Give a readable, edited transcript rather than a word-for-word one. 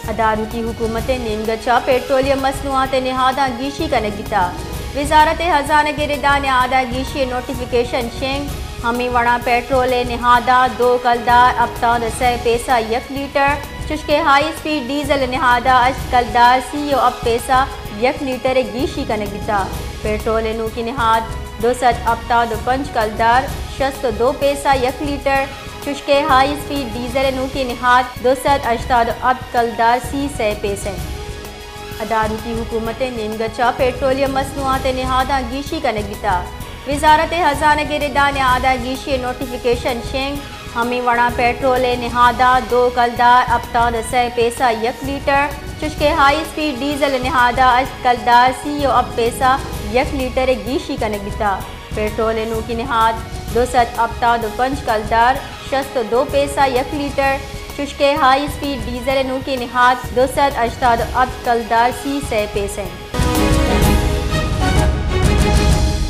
ادارتی حکومت نینگچا پیٹرولیم مصنوعات نہادہ گیشی کا نگتا وزارت خزانہ گردہ نہادہ گیشی نوٹیفیکیشن شنگ ہمیں وڑا پیٹرول نہادہ 2 کلدار ابتان 100 پیسہ 1 لیٹر چشکے ہائی سپیڈ ڈیزل نہادہ 8 کلدار سی اب پیسہ 1 لیٹر گیشی کا نگتا پیٹرول نو کی نہاد 200 ابتان 5 کلدار 62 پیسہ 1 لیٹر چشکے ہائی سپیڈ ڈیزل نو کی نہاد 280 اب کلدار سی 100 پیسہ ادارتی حکومت نینگچا پیٹرولیم مصنوعات نہادہ گیشی کا نگتا وزارت خزانہ گردہ نہادہ گیشی نوٹیفیکیشن شنگ ہمیں وڑا پیٹرول نہادہ 2 کلدار ابتان 100 پیسہ 1 لیٹر چشکے ہائی سپیڈ ڈیزل نہادہ 8 کلدار سی اب پیسہ 1 لیٹر گیشی کا نگتا پیٹرول نو کی نہاد 200 ابتان 5 کلدار 62 پیسہ 1 لیٹر چشکے ہائی سپیڈ ڈیزل نو کی نہاد 280 اب کلدار سی 100 پیسہ